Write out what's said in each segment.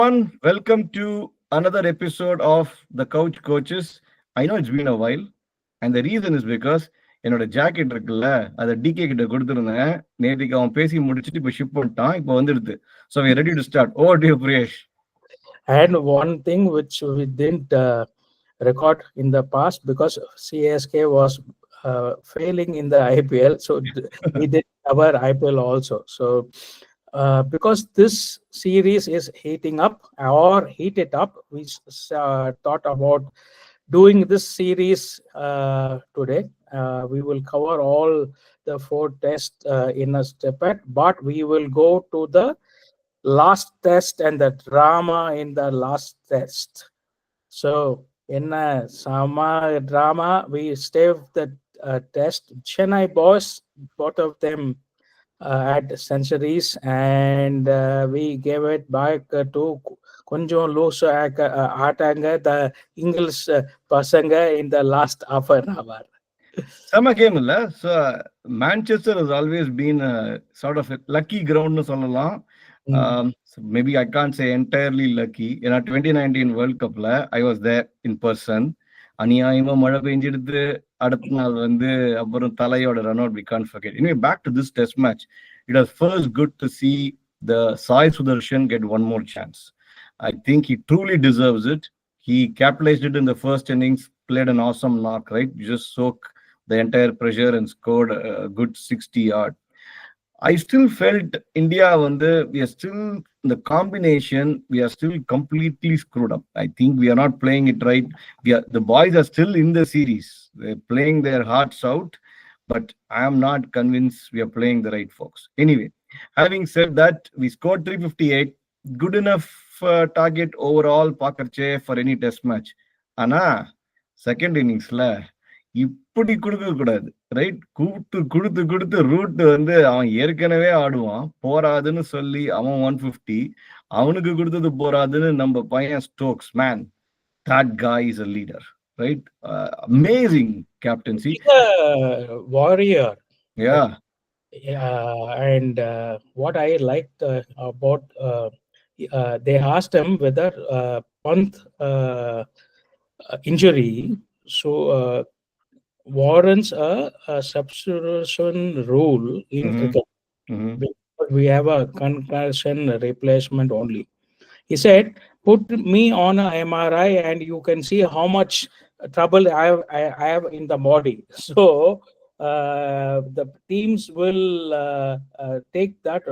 everyone. Welcome to another episode of The Couch Coaches. I know it's been a while, and the reason is because என்னோட jacket இருக்குல்ல அதை decay கிட்ட கொடுத்துருந்தேன். நேற்றுக்கு அவன் பேசி முடிச்சுட்டு இப்போ ஷிப் பண்ணிட்டான். இப்போ வந்துடுது. So we ready to start. Over to you, Priyesh. And one thing which we didn't record in the past because CSK was failing in the IPL, so we did our IPL also. So because this series is heating up or heated up, we thought about doing this series today. We will cover all the four tests in a step, but we will go to the last test and the drama in the last test. So in a Sama drama, we saved the test. Chennai boys, both of them had centuries, and we gave it back to கொஞ்சம் loose ஆட்டாங்க the English பசங்க in the last half an hour. Sama game இல்ல. So Manchester has always been a sort of a lucky ground னு சொல்லலாம். So maybe I can't say entirely lucky. In our 2019 World Cup, I was there in person. அநியாயமா மழை பெஞ்சிடுது. அடுத்த நாள் அப்புறம் தலையோட run out we can't forget. Anyway, back to this test match. It was first good to see the Sai Sudarshan get one more chance. I think he truly deserves it. He capitalized it in the first innings, played an awesome knock, right? You just soak the entire pressure and scored a good 60 yard. I still felt India, we are still in the combination, we are still completely screwed up. I think we are not playing it right. The boys are still in the series. They're playing their hearts out, but I am not convinced we are playing the right folks. Anyway, having said that, we scored 358. Good enough target overall, Pakarche, for any test match. Ana, second innings, இப்படி கொடுக்க கூடாது, right? கொடுத்து கொடுத்து root அவன் ஏற்கனவே ஆடுவான், போராதுன்னு சொல்லி அவன் 150, அவனுக்கு கொடுத்தது போராதுன்னு நம்ம பையன் Stokes, man, that guy is a leader, right? Amazing captaincy. He's a warrior. Yeah. And what I liked about they asked him whether Pant injury so warrants a substitution rule in cricket. But we have a concussion replacement only. He said, put me on a MRI and you can see how much trouble I have in the body. So the teams will take that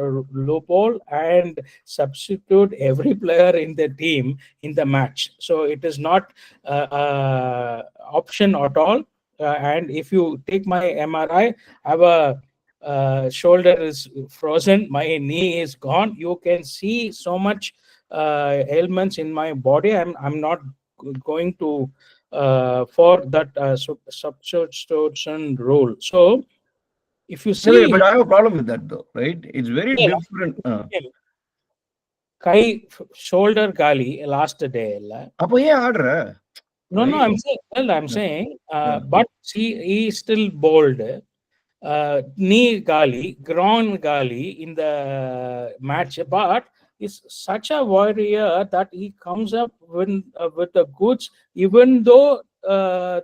loophole and substitute every player in the team in the match. So it is not option at all. And if you take my MRI, I have a shoulder is frozen, my knee is gone. You can see so much ailments in my body. I'm not going to for that substitution rule. So if you see, but I have a problem with that though, right? It's very different. Kai shoulder gali last day அப்போ ஏன் ஆடுற? No, I'm saying, but he is still bold. Knee gali, ground gali in the match, but is such a warrior that he comes up with the goods, even though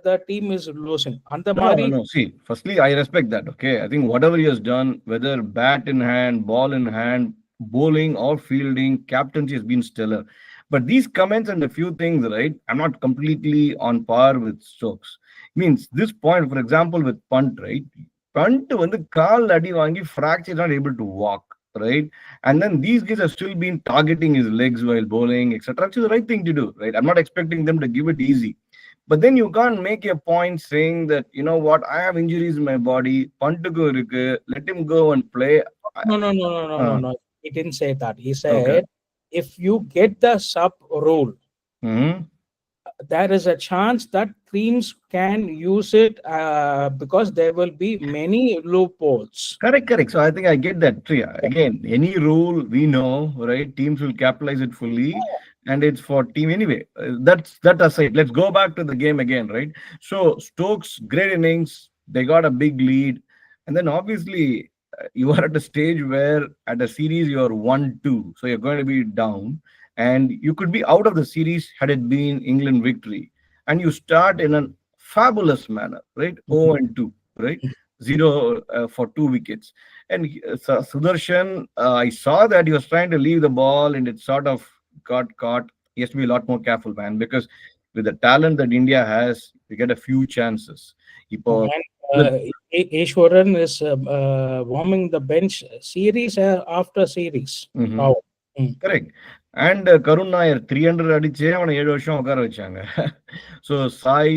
the team is losing. No. See, firstly, I respect that. Okay, I think whatever he has done, whether bat in hand, ball in hand, bowling or fielding, captaincy has been stellar. But these comments and a few things, right? I'm not completely on par with Stokes. Means this point, for example, with Punt, right? Punt kaal adi vaangi fracture, not able to walk, right? And then these guys have still been targeting his legs while bowling, etc. Which is the right thing to do, right? I'm not expecting them to give it easy. But then you can't make a point saying that, you know what, I have injuries in my body, Punt go irukku, let him go and play. No. He didn't say that. He said, if you get the sub rule, there is a chance that teams can use it because there will be many loopholes. Correct. So I think I get that. Again, any rule we know, right? Teams will capitalize it fully, and it's for team anyway. That aside, let's go back to the game again, right? So Stokes, great innings. They got a big lead, and then obviously you are at a stage where at a series you are 1-2, so you're going to be down. and you could be out of the series had it been England victory. And you start in a fabulous manner, right? 0-2, right? Zero for 2 wickets. And Sudarshan, I saw that he was trying to leave the ball and it sort of got caught. He has to be a lot more careful, man, because with the talent that India has, you get a few chances. Ipo, And Ishwaran is warming the bench series after series. Mhm. Now, Correct. And Karun Nair 300 அடிச்சே அவனை 7 வருஷம் உட்கார வச்சாங்க. So Sai,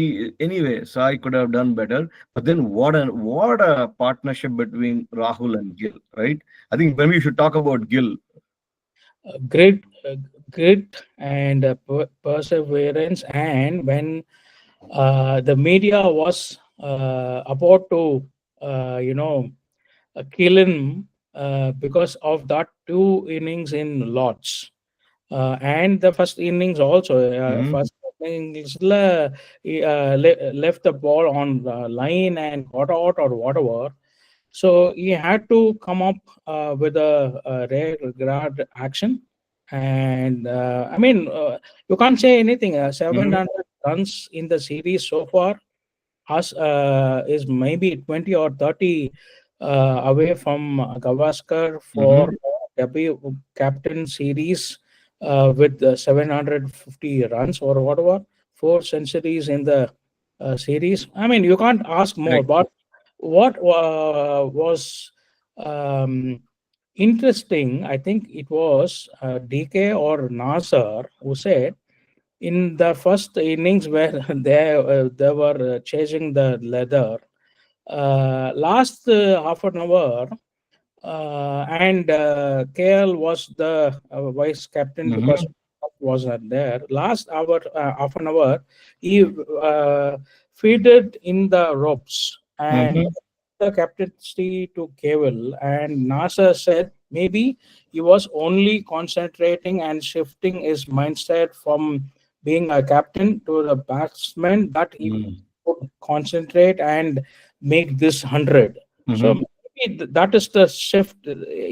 anyway, Sai could have done better. But then what a partnership between Rahul and Gill, right? I think maybe we should talk about Gill. great, grit and perseverance. And when the media was about to, kill him because of that 2 innings in Lords. And the first innings also, Mhm. first innings, he left the ball on the line and got out or whatever. So he had to come up with a rare guard action. And I mean, you can't say anything. Mhm. 700 runs in the series so far us is maybe 20 or 30 away from Gavaskar for Mhm. W captain series with 750 runs or whatever, 4 centuries in the series. I mean, you can't ask more. Correct. But what was um, interesting, I think it was DK or Nasser who said in the first innings where they were chasing the leather, last half an hour, and KL was the vice captain because Mhm. was not there. Last hour, half an hour, he feeded in the ropes and Mhm. the captaincy to Cavill. And NASA said maybe he was only concentrating and shifting his mindset from being a captain to the batsman that he Mhm. would concentrate and make this 100. So Mhm. maybe that is the shift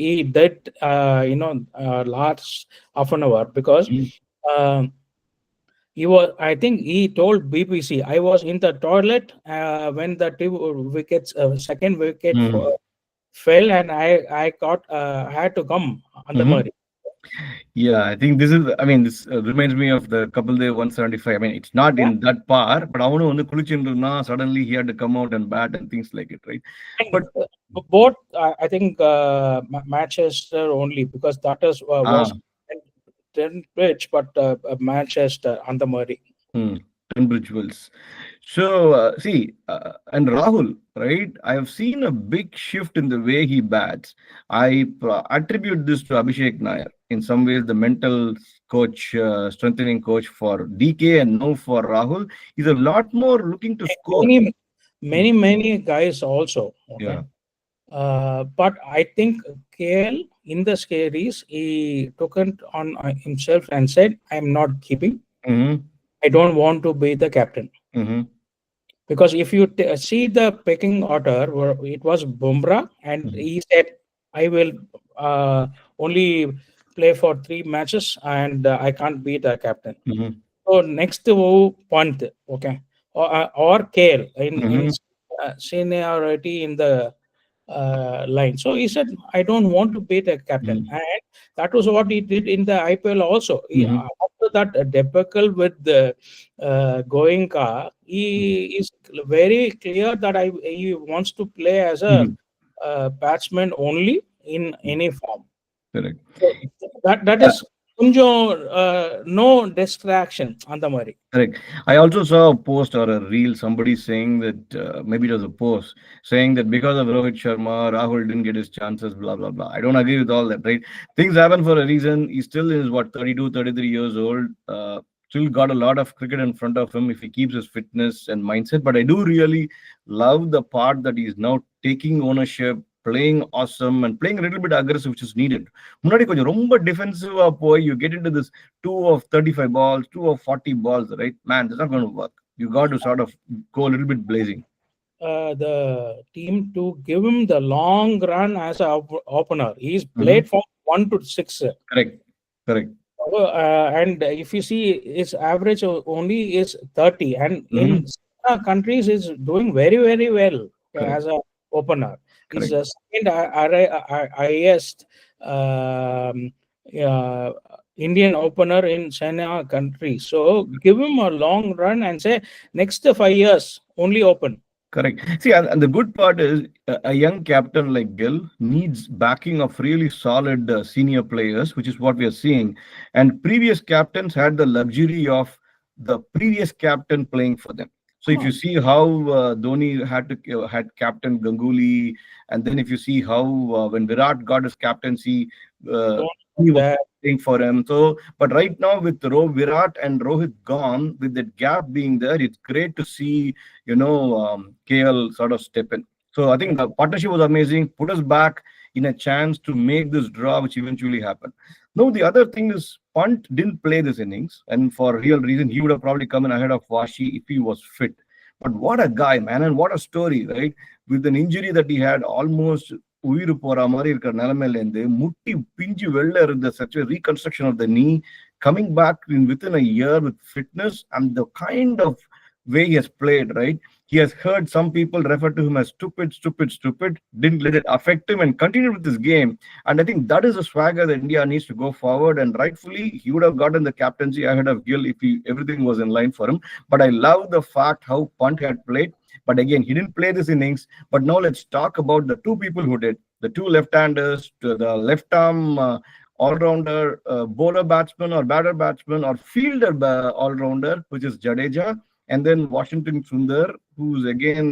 he did, last half an hour because. Mhm. um he was, I think he told BBC, I was in the toilet when the two wickets, second wicket Mhm. fell, and I got, I had to come on the Mhm. Murray. Yeah, I think this is, I mean, this reminds me of the couple day 175. I mean, it's not Yeah. in that par, but அவனும் வந்து குளிச்சுட்டு suddenly he had to come out and bat and things like it, right? And But both, I think, Manchester only because that is was ah, 10 pitch, but Manchester on the Murray. hmm, 10 rituals. So, see, and Rahul, right? I have seen a big shift in the way he bats. I attribute this to Abhishek Nair. In some ways, the mental coach, strengthening coach for DK and now for Rahul, is a lot more looking to score. Many, Hmm. many guys also. Okay. Yeah. But I think KL in the series, he took it on himself and said, I'm not keeping. Mm-hmm. I don't want to be the captain. Mm-hmm. Because if you see the pecking order, it was Bumrah, and Mm-hmm. he said, I will uh, only play for 3 matches and I can't be the captain. Mm-hmm. So next to Pant, okay, or KL in Mm-hmm. his seniority in the line. So he said, I don't want to be the captain. Mm-hmm. And that was what he did in the IPL also. Mm-hmm. After that debacle with the Goenka, he is very clear that he wants to play as a Mm-hmm. batsman only in any form. Correct. So that Yeah. is Kunjo, no distraction on the Murray. Correct. I also saw a post or a reel, somebody saying that maybe it was a post saying that because of Rohit Sharma, Rahul didn't get his chances, blah, blah, blah. I don't agree with all that, right? Things happen for a reason. He still is, what, 32, 33 years old. Still got a lot of cricket in front of him if he keeps his fitness and mindset. But I do really love the part that he's now taking ownership, playing awesome, and playing a little bit aggressive, which is needed. முன்னாடி கொஞ்சம் ரொம்ப டிஃபென்சிவா போய் you get into this 2 of 35 balls, 2 of 40 balls, right? Man, that's not going to work. You got to sort of go a little bit blazing. The team to give him the long run as a opener. He's Mhm. played from 1 to 6. Correct. Correct. And if you see, his average only is 30, and in Mhm. some countries is doing very, very well Correct. as a opener. He's Correct. the second highest um, uh, Indian opener in China country. So give him a long run and say next 5 years only open. Correct. See, and the good part is a young captain like Gill needs backing of really solid senior players, which is what we are seeing. And previous captains had the luxury of the previous captain playing for them. So if you Huh. see how Dhoni had captain Ganguly, and then if you see how when Virat got his captaincy, uh, Don't he was that. playing for him. So, but right now with Virat and Rohit gone, with that gap being there, it's great to see KL sort of step in. So I think the partnership was amazing, put us back in a chance to make this draw, which eventually happened. No, the other thing is Punt didn't play this innings, and for real reason, he would have probably come in ahead of Washi if he was fit. But what a guy, man, and what a story, right? With an injury that he had almost உயிர் போற மாதிரி இருக்கிற நிலைமையில இருந்து முட்டி பிஞ்சு வெளில இருந்த such a reconstruction of the knee, coming back within a year with fitness and the kind of way he has played, right? He has heard some people refer to him as stupid, stupid, stupid, didn't let it affect him and continued with his game. And I think that is a swagger that India needs to go forward. And rightfully, he would have gotten the captaincy ahead of Gill if everything was in line for him. But I love the fact how Punt had played. But again, he didn't play this innings. But now let's talk about the two people who did. The two left-handers, the left arm all-rounder, bowler batsman or batter batsman or fielder all-rounder, which is Jadeja, and then Washington Sundar, who's again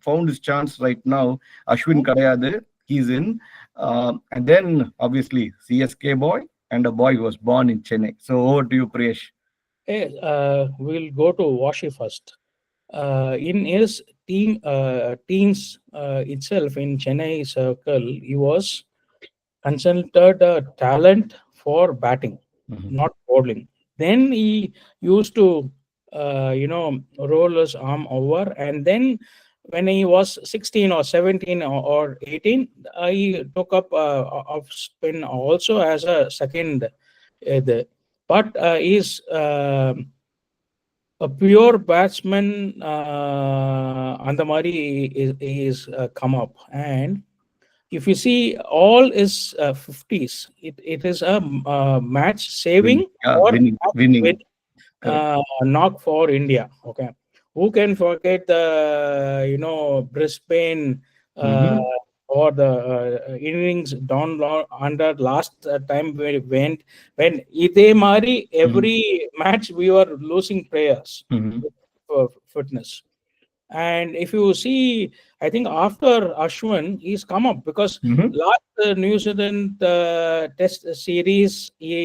found his chance right now. Ashwin Kadayade, he's in. And then obviously CSK boy and a boy who was born in Chennai. So over to you, Priyesh. Hey, we'll go to Washi first. In his teams itself in Chennai circle, he was consulted talent for batting, not bowling. Then he used to, roll his arm over, and then when he was 16 or 17 or 18, he took up off spin also as a second. But he's a pure batsman அந்த மாதிரி is come up. And if you see all his 50s, it is a match saving Winning. Yeah, or winning. match Winning. win knock for India. Okay, who can forget the Brisbane or the innings down under last time we went when இதே மாதிரி every match we were losing players for fitness. And if you see, I think after Ashwin, he's come up because last New Zealand Test series, he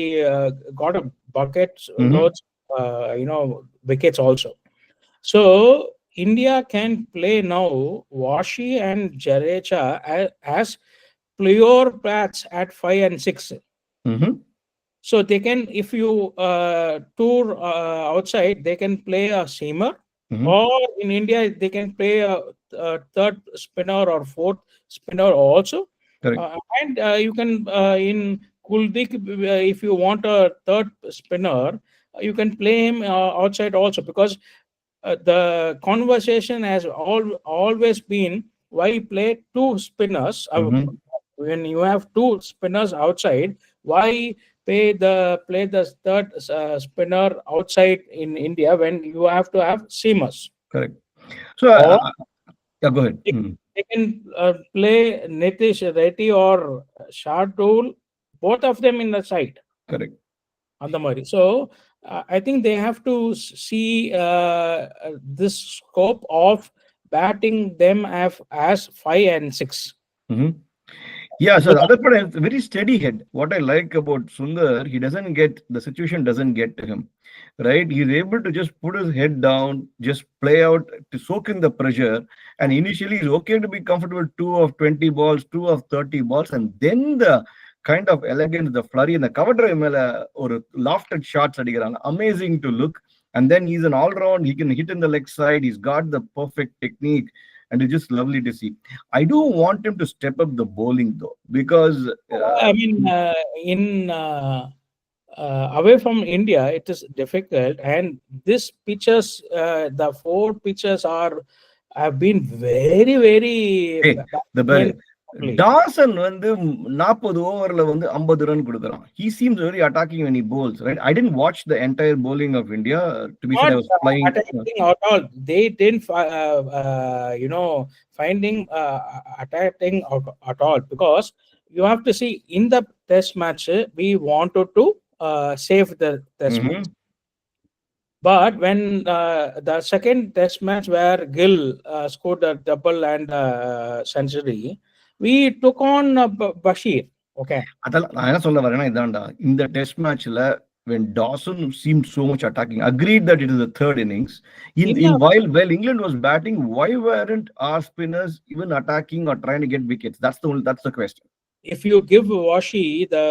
got a bucket loads, wickets also. So India can play now Washi and Jadeja as pure bats at 5 and 6. So they can, if you tour outside, they can play a seamer, or in India they can play a third spinner or fourth spinner also. And you can in Kuldeep, if you want a third spinner, you can play him outside also, because the conversation has always been why play two spinners. When you have two spinners outside, why play the third spinner outside in India when you have to have seamers? Correct. So Or yeah, go ahead. they can play Nitish Reddy or Shardul, both of them in the side. Correct. So I think they have to see this scope of batting them as 5 and 6. Yeah, so the other part is very steady head. What I like about Sundar, the situation doesn't get to him, right? He's able to just put his head down, just play out to soak in the pressure. And initially, it's okay to be comfortable 2 of 20 balls, 2 of 30 balls, and then the kind of elegance, the flurry, and the cover drive or lofted shots அடிக்கிறாங்க. Amazing to look. And then he's an all-round. He can hit in the leg side. He's got the perfect technique. And it's just lovely to see. I do want him to step up the bowling though, because I mean, in away from India, it is difficult. And this pitches, the four pitches have been very, very Hey, the பாரு batsman-friendly. Dawson வந்து 40 ஓவர்ல வந்து 50 run கொடுக்குறான். He seems very attacking when he bowls, right? I didn't watch the entire bowling of India. To be said, Not I was flying. attacking at all. They didn't, finding attacking at all, because you have to see in the test match, we wanted to save the test match. Mhm. But when the second test match where Gill scored a double and century, we took on Bashir. Okay. அதெல்லாம் நான் என்ன சொல்ல வரேன்னா இதான்டா இந்த test மேட்ச்ல when Dawson seemed so much attacking, agreed that it is the third innings. In while England was batting, why weren't our spinners even attacking or trying to get wickets? That's the question. If you give Washi the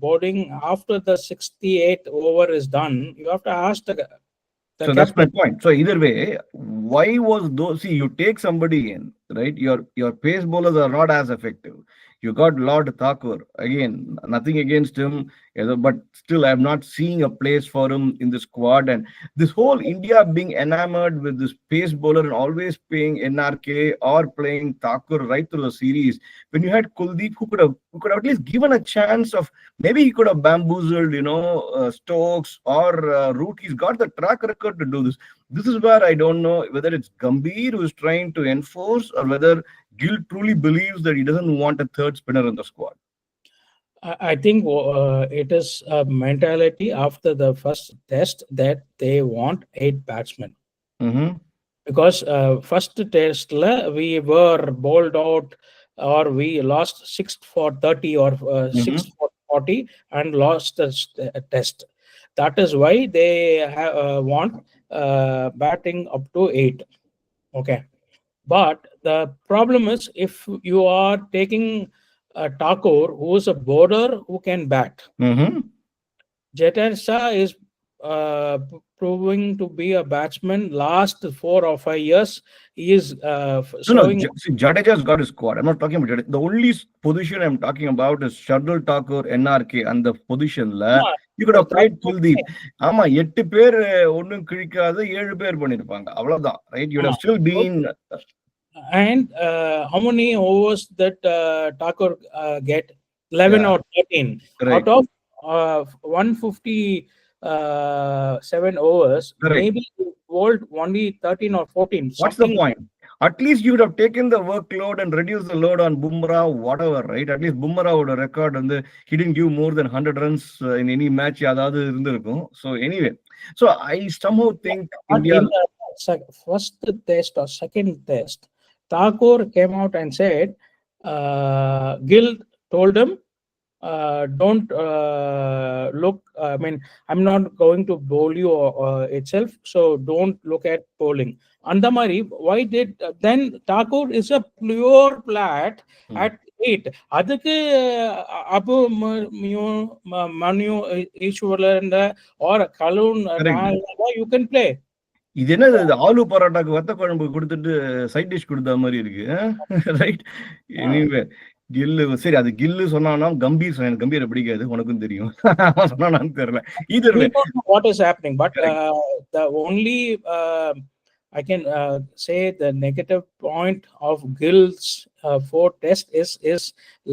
boarding after the 68th over is done, you have to ask the So that's my captain. point. So either way, why was those? See, you take somebody in, right? Your pace bowlers are not as effective. You got Lord Thakur again. Nothing against him, but still, I'm not seeing a place for him in the squad. And this whole India being enamored with this pace bowler and always playing NRK or playing Thakur right through the series. When you had Kuldeep, who could have at least given a chance of maybe he could have bamboozled, Stokes or Root. He's got the track record to do this. This is where I don't know whether it's Gambhir who is trying to enforce or whether Gill truly believes that he doesn't want a third spinner in the squad. I think it is a mentality after the first test that they want 8 batsmen. Mm-hmm. Because first test we were bowled out, or we lost 6 for 30 or 6 for 40 and lost the test. That is why they want batting up to 8. Okay. But the problem is, if you are taking Thakur, who is a bowler who can bat, Jadeja is proving to be a batsman. Last 4 or 5 years, he is showing. See, Jadeja's got his squad. I'm not talking about Jadeja. The only position I'm talking about is Shardul Thakur, NRK, and the position you could have played Kuldeep. ஆமா 8 பேர் ஒன்னும் கிழிக்காத 7 பேர் பண்ணிருப்பாங்க அவ்வளவுதான், right? You would have still been. And how many overs that Thakur get? 11 or 13 out of 157 overs. Correct. Maybe bowled only 13 or 14. What's the point? At least you would have taken the workload and reduced the load on Bumrah, whatever, right? At least Bumrah would have record and he didn't give more than 100 runs in any match. So anyway, so I somehow think India. In the first test or second test, Thakur came out and said, Gill told him, don't look, I'm not going to bowl you itself, so don't look at bowling. Andamari, why did then Thakur is a pure flat at 8. Adukku Abu Manu Ishwaran or Kalun, you can play. இது என்ன ஆலு பரோட்டாக்கு வத்த குழம்பு கொடுத்துட்டு side dish கொடுத்த மாதிரி இருக்கு, right? Anyway கில்லு, சரி, அது கில்லு சொன்னானா கம்பீர் எனக்கு கம்பீரை பிடிக்காது, உனக்கும் தெரியும். சொன்னான்னு தெரியல. Either way, what is happening, but the only I can say the negative point of Gill's 4 test is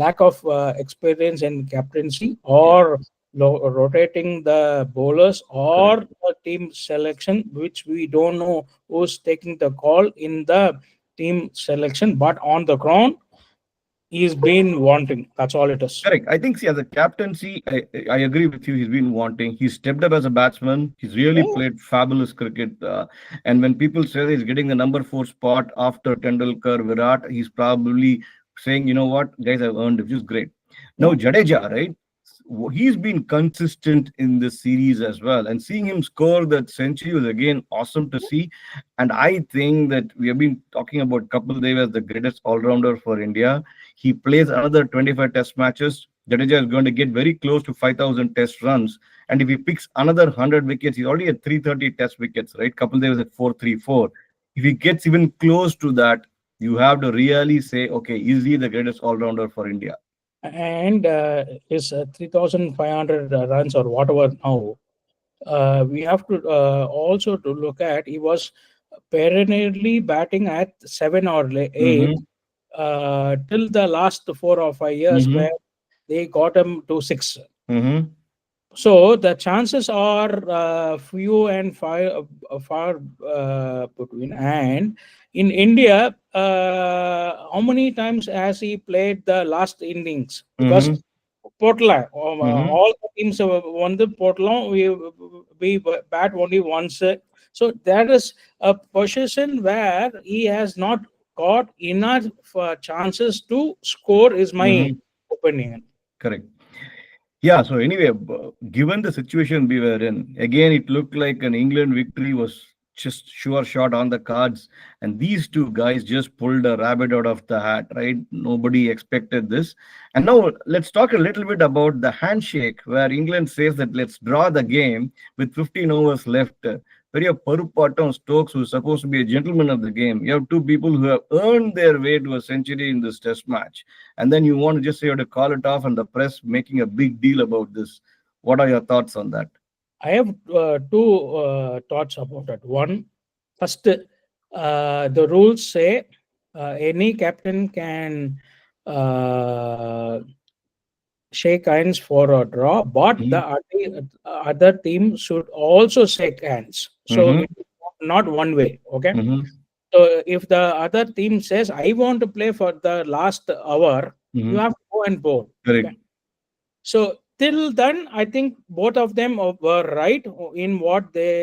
lack of experience in captaincy or rotating the bowlers or the team selection, which we don't know who's taking the call in the team selection, but on the ground he's been wanting. That's all it is. Correct. I think, see, as a captaincy, I agree with you. He's been wanting. He's stepped up as a batsman. He's really played fabulous cricket. And when people say he's getting the number 4 spot after Tendulkar, Virat, he's probably saying, you know what, guys, I've earned it, which is great. Now, Jadeja, right? He's been consistent in this series as well, and seeing him score that century was again awesome to see. And I think that we have been talking about Kapil Dev as the greatest all-rounder for India. He plays another 25 test matches. Jadeja is going to get very close to 5,000 test runs, and if he picks another 100 wickets, he's already at 330 test wickets, right? Kapil Dev is at 434. If he gets even close to that, you have to really say, okay, is he the greatest all-rounder for India? and his 3,500 runs or whatever now. We have to also to look at he was perennially batting at 7 or 8 Mm-hmm. till the last 4 or 5 years where Mm-hmm. they got him to 6. Mm-hmm. So the chances are few and far between. And in India, how many times has he played the last innings? Because Mm-hmm. Portland, Mm-hmm. all the teams won the Portland. We bat only once. So that is a position where he has not got enough chances to score. Is my Mm-hmm. opinion. Correct. Yeah, so anyway, given the situation we were in, again, it looked like an England victory was just sure shot on the cards. And these two guys just pulled a rabbit out of the hat, right? Nobody expected this. And now let's talk a little bit about the handshake, where England says that let's draw the game with 15 overs left. Very Parupatam Stokes, who's supposed to be a gentleman of the game. You have two people who have earned their way to a century in this test match, and then you want to just say you have to call it off, and the press making a big deal about this. What are your thoughts on that? I have two thoughts about it. One, first, the rules say any captain can uh, shake hands for a draw, but the Mm-hmm. other team should also shake hands. So Mm-hmm. it is not one way. Okay. Mm-hmm. So if the other team says, "I want to play for the last hour," you Mm-hmm. have to go and bowl. Correct. Okay. So till then, I think both of them were right in what they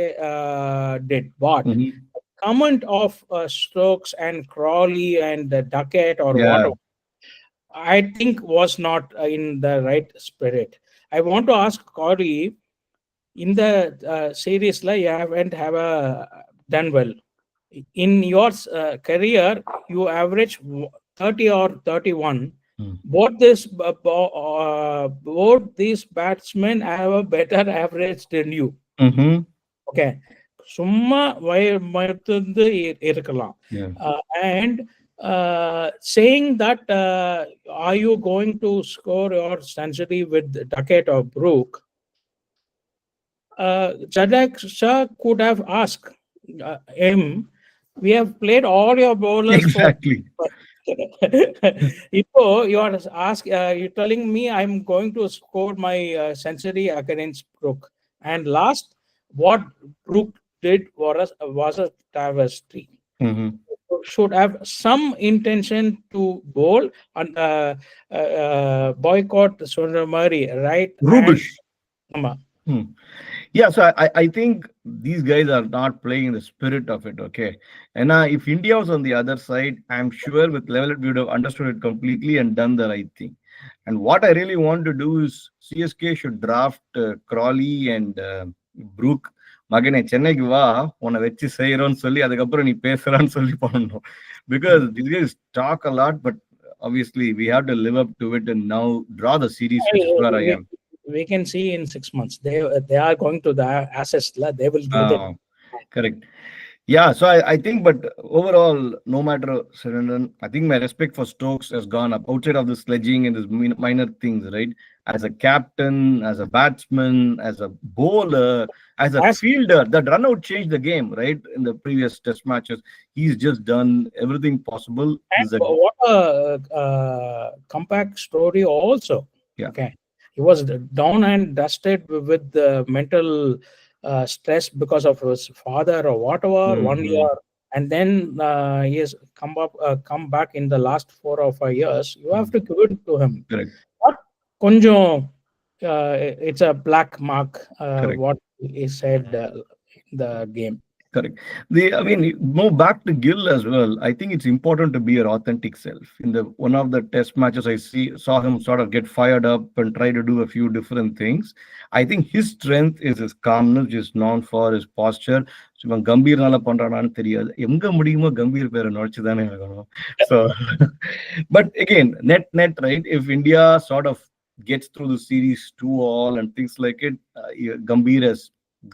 did. But Mm-hmm. comment of Stokes and Crawley and Duckett or Yeah. whatever, I think was not in the right spirit. I want to ask Crawley, in the series, you haven't have done well. In your career, you average 30 or 31. Both these batsmen have a better average than you. Mm-hmm. Okay. சும்மா மறுத்து இருக்கலாம். Yeah. And saying that are you going to score your century with Duckett or Brook, Jadak Shah could have asked him, we have played all your bowlers for Exactly. இப்போ you're telling me I'm going to score my century against Brook, and last what Brook did was a travesty. Mm-hmm. Should have some intention to bowl and boycott Sunramari, right? And Rubish. Hmm. Yeah, so I think these guys are not playing in the spirit of it, okay? And if India was on the other side, I'm sure with level we would have understood it completely and done the right thing. And what I really want to do is CSK should draft Crawley and Brook. மகனே சென்னைக்கு வா உன்னை வச்சு செய்யறோம்னு சொல்லி அதுக்கப்புறம் நீ பேசுறான்னு சொல்லி பண்ணணும். Because these guys talk a lot, but obviously we have to live up to it and now draw the series, which is where I we, am. we can see in 6 months they are going to the assets, they will get it. Correct. Yeah, so I think, but overall, no matter Sarandan, I think my respect for Stokes has gone up outside of the sledging and these minor things, right? As a captain, as a batsman, as a bowler, as a As fielder, that run out changed the game, right? In the previous test matches, he's just done everything possible. This is And a, what a comeback story also. yeah. Okay. He was down and dusted with the mental stress because of his father or whatever, one Mhm. year. And then he has come back in the last 4 or 5 years. You have to give it to him. Correct. But konjo, it's a black mark, Correct. what he said in the game. Correct. I mean, move back to Gill as well. I think it's important to be your authentic self. In the one of the test matches, saw him sort of get fired up and try to do a few different things. I think his strength is his calmness, which is known for his posture. So இவன் கம்பீர்னால பண்றானான்னு தெரியாது. எங்க முடியுமோ கம்பீர் பேரை நுழைச்சுதானே ஆகணும். So, but again, net, right? If India sort of gets through the series 2-all and things like it, Gambhir has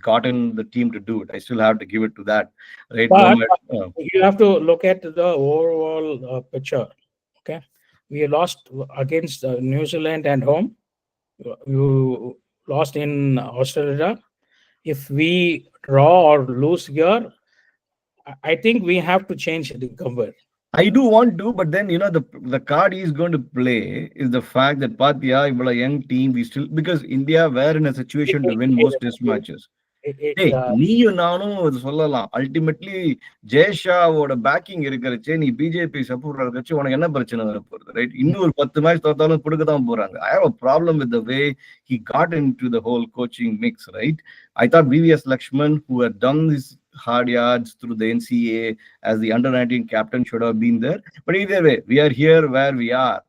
gotten the team to do it. I still have to give it to that, right? No But matter. you have to look at the overall picture. Okay. we lost against New Zealand at home. You lost in Australia. If we draw or lose here, I think we have to change the cover. I do want to, but then the card he's going to play is the fact that Pathia, a young team, we still because India were in a situation to win most test matches. It, டேய் நீயும் நானும் இது சொல்லலாம். Ultimately ஜெயஷாவோட packing இருக்கிறச்சே நீ BJP support இருக்கச்சு உனக்கு என்ன பிரச்சனை வரப்போகுது, ரைட்? இன்னும் ஒரு 10 மேட்ச் தோத்தாலும் கொடுக்க தான் போறாங்க. I have a problem with the way he got in to the whole coaching mix, right? I thought VVS Lakshman, who had done these hard yards through the NCA as the under-19 captain, should have been there. But either way, we are here where we are.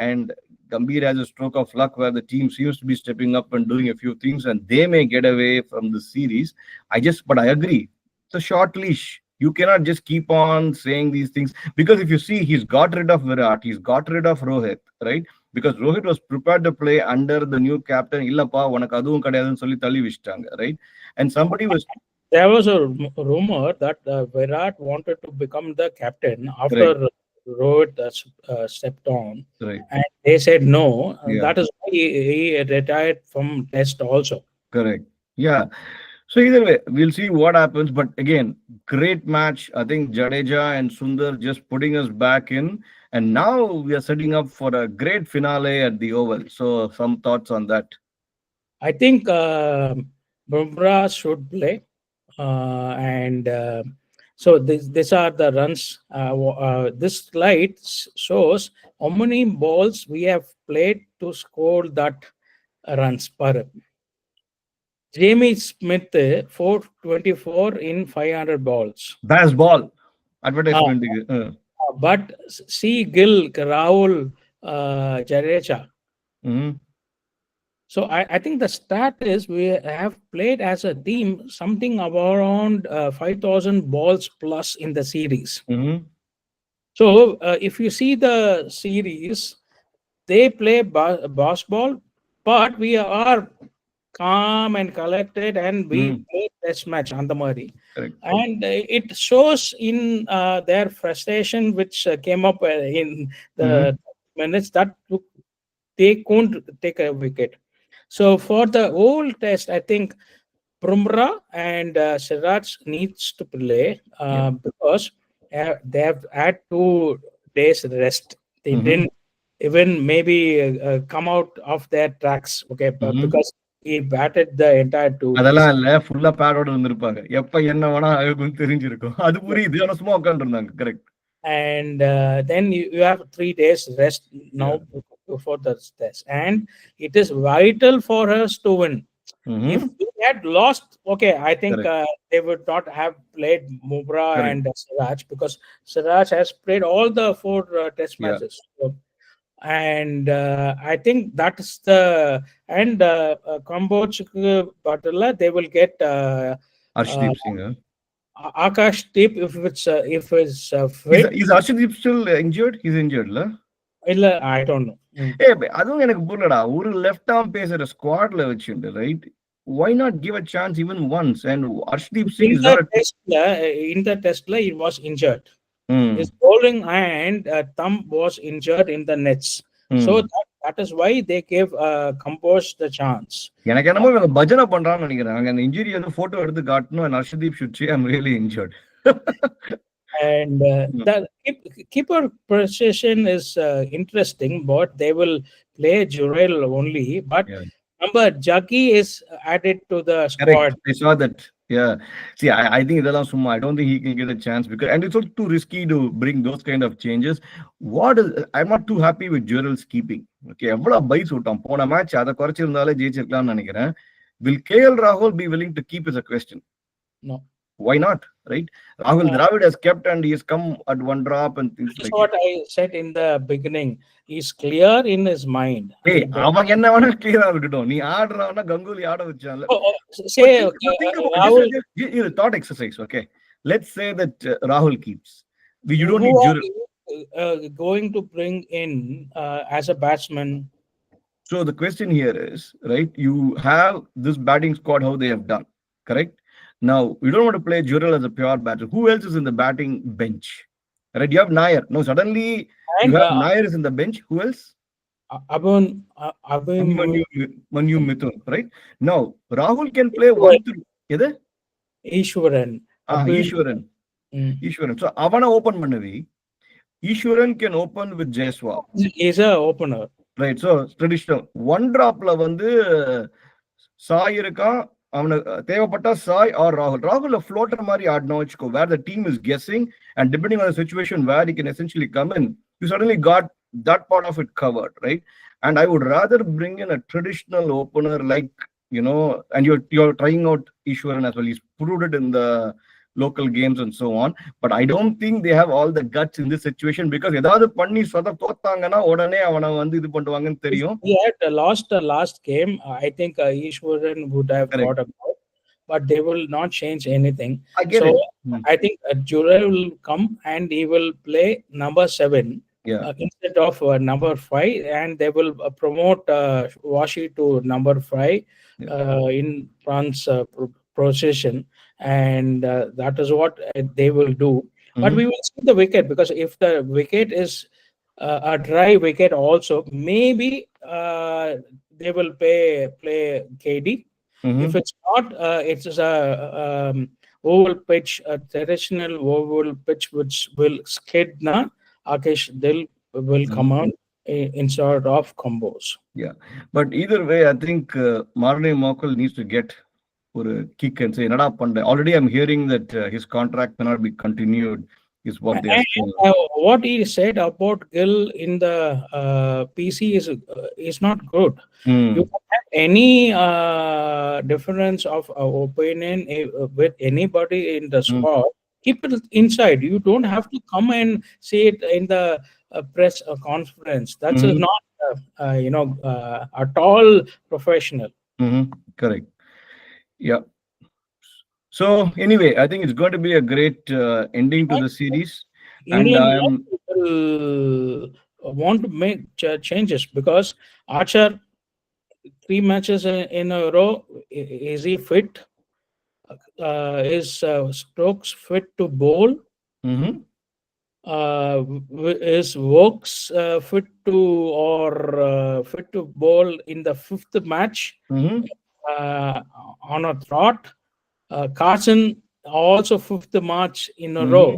And Gambhir has a stroke of luck where the team seems to be stepping up and doing a few things, and they may get away from the series. But I agree. It's a short leash. You cannot just keep on saying these things because if you see, he's got rid of Virat, he's got rid of Rohit, right? Because Rohit was prepared to play under the new captain. Illappa, unak aduvum kadiyadunu solli thalli vishtanga, right? And somebody was. There was a rumor that Virat wanted to become the captain after Rohit stepped on, right? And they said no. That is why he retired from Test also. Correct. Yeah. So either way, we'll see what happens. But again, great match. I think Jadeja and Sundar just putting us back in. And now we are setting up for a great finale at the Oval. So some thoughts on that? I think Bumrah should play. So these are the runs. This slide shows how many balls we have played to score that runs per. Jamie Smith 424 in 500 balls. Best ball advertisement. But see Gill, Rahul, Jadeja. So I think the stat is we have played as a team something around 5,000 balls plus in the series. So if you see the series, they play basketball, but we are calm and collected and we play test match on the Mari. And it shows in their frustration which came up in the minutes that they couldn't take a wicket. So for the whole test, I think Bumrah and Siraj needs to play because they have had 2 days rest. They didn't even maybe come out of their tracks, okay, because he batted the entire 2 days. அதெல்லாம் இல்ல, ஃபுல்லா பேடோட இருந்திருப்பாங்க. எப்ப என்ன வேணா ஆகும்னு தெரிஞ்சிருக்கும். அது புரியுது. ஆனா சும்மா உட்கார்ந்திருந்தாங்க. Correct. And then you have 3 days rest now for the test, and it is vital for us to win. If we had lost, okay, I think they would not have played Bumrah and Siraj because Siraj has played all the 4 test matches. So, and I think that is the and Kamboj Patala, they will get Arshdeep Singh. Akashdeep if it's fit. Is Arshdeep still injured? He's injured, la? I don't know. அதுவும் எனக்கு புரியலடா. ஒரு left arm phasor ஸ்குவாட்ல வச்சிருந்து, right? Why not give a chance even once? And Arshdeep Singh in the test he was injured. His bowling and thumb was injured in the nets. So that is why they gave Compose the chance. எனக்கு என்னமோ இவங்க பஜனை பண்றான்னு நினைக்கிறேன். அந்த injury வந்து photo எடுத்து காட்டணும். And Arshdeep should say I'm really injured. And the keeper position is interesting, but they will play Jurel only. But remember, Jackie is added to the squad. Correct. I saw that. Yeah. See, I think idella summa. I don't think he can get a chance because, and it's also too risky to bring those kind of changes. I'm not too happy with Jurel's keeping. Okay, evla bite uttam pona match adha korachirundale jeichirkalam nenikiren. Will KL Rahul be willing to keep is a question. No. Why not? Right? Rahul Dravid has kept and he has come at one drop and things like that. That's what I said in the beginning. He's clear in his mind. Hey, avan enna vana clear aaguttom. Nee aadravana Ganguly aada vechanla. Say Rahul, you thought exercise, okay? Let's say that Rahul keeps. You don't need Jurel. Going to bring in as a batsman. So the question here is, right? You have this batting squad how they have done, correct? Now, we don't want to play Jurel as a pure batter. Who else is in the batting bench? Right? You have Nair. No, suddenly you And have Nair is in the bench. Who else? Abhimanyu Manu Mithun, right? Now, Rahul can play 1-3. Either? Ishwaran. Ishwaran. Mm. Ishwaran. So, Avana open Manavi. Ishwaran can open with Jaiswal. Is a opener. Right. So, traditional. One drop la வந்து சாய் இருக்கான் அவனுக்கு தேவைப்பட்டா Sai R ராகுல் ராகுல் floater மாதிரி ஆடணும் வச்சுக்கோ where the team is guessing and depending on situation where you can essentially come in you suddenly got that part of it covered, right? And I would rather bring in a traditional opener like, and you're trying out Ishwaran as well. He's proved it in the local games and so on. But I don't think they have all the guts in this situation because ஏதாவது பண்ணி சொத தோத்தாங்கன்னா உடனே அவனை வந்து இது பண்ணுவாங்கன்னு தெரியும். He had lost the last game. I think Ishwaran would have got a goal, but they will not change anything. I get it. I think Jurai will come and he will play number 7. Yeah. Instead of number 5, and they will promote Washi to number 5 in France procession, and that is what they will do. But we will see the wicket, because if the wicket is a dry wicket also, maybe they will play KD. If it's not, it's a oval pitch, a traditional oval pitch, which will skid na. Akash Dil will come out in sort of combos. Yeah, but either way, I think Marne Mokal needs to get a kick and say, "Nada panda." Already, I'm hearing that his contract cannot be continued. Is what they are saying. What he said about Gill in the PC is not good. You can have any difference of opinion with anybody in the squad. Keep it inside. You don't have to come and say it in the press conference. That's not, at all professional. Correct. Yeah. So anyway, I think it's going to be a great ending to the series. Indian will want to make changes because Archer 3 matches in a row. Is he fit? Is Stokes fit to bowl? Is Vokes fit to bowl in the 5th match on a trot? Carson also 5th match in a row.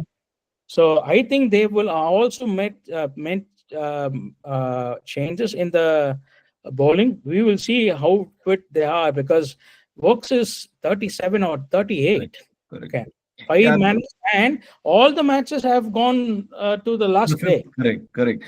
So I think they will also make changes in the bowling. We will see how fit they are, because Vokes is 37 or 38. Correct. Okay. 5 matches, and all the matches have gone to the last day. Correct.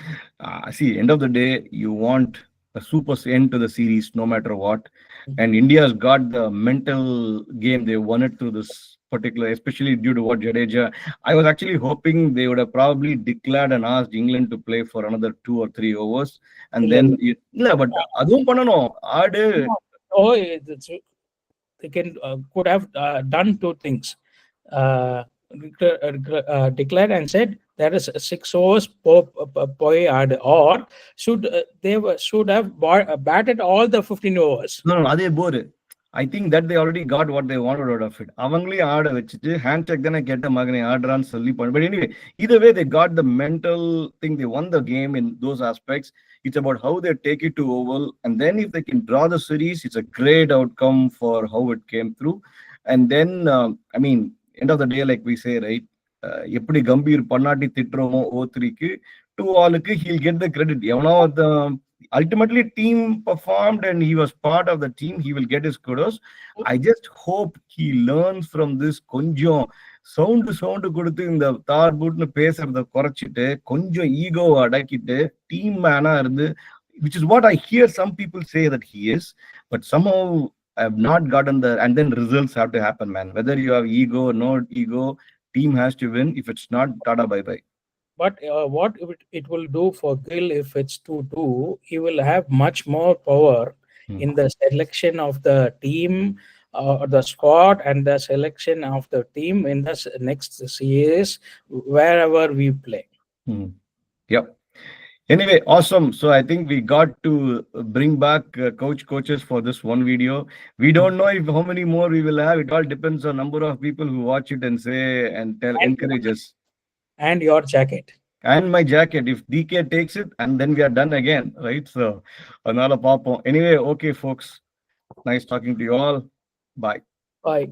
See, end of the day, you want a super end to the series no matter what. And India's got the mental game. They won it through this particular, especially due to what Jadeja. I was actually hoping they would have probably declared and asked England to play for another 2 or 3 overs. And then, but adum panano. They could have done 2 things. Declared and said there is 6 overs per yard, or should have batted all the 15 overs. No, adhe bore. I think that they already got what they wanted out of it. அவங்களே ஆட வச்சுட்டு handshake தானே கேட்ட மகனை ஆடுறான்னு சொல்லி பண்ண. But anyway, either way, they got the mental thing. They won the game in those aspects. It's about how they take it to oval, and then if they can draw the series, it's a great outcome for how it came through. And then, end of the day, like we say, right? எப்படி Gambhir பண்ணாட்டி திட்டுறோமோ O3க்கு 2-all he'll get the credit. Ultimately, team performed and he was part of the team. He will get his kudos. I just hope he learns from this. கொஞ்சம் sound கொடுத்து இந்த தார் பூட்னு பேசுறத குறைச்சிட்டு கொஞ்சம் ego அடக்கிட்டு team மேனா இருந்து, which is what I hear some people say that he is, but somehow I have not gotten the, and then results have to happen, man. Whether you have ego or no ego, team has to win. If it's not, tada bye bye. But what it will do for Gill if it's 2-2, he will have much more power in the selection of the team, the squad, and the selection of the team in the next series, wherever we play. Yep. Anyway, awesome. So I think we got to bring back coaches for this one video. We don't know how many more we will have. It all depends on number of people who watch it and say and tell, encourage us. And your jacket. And my jacket if DK takes it, and then we are done again, right? So another pop. Anyway, okay, folks. Nice talking to you all. Bye. Bye.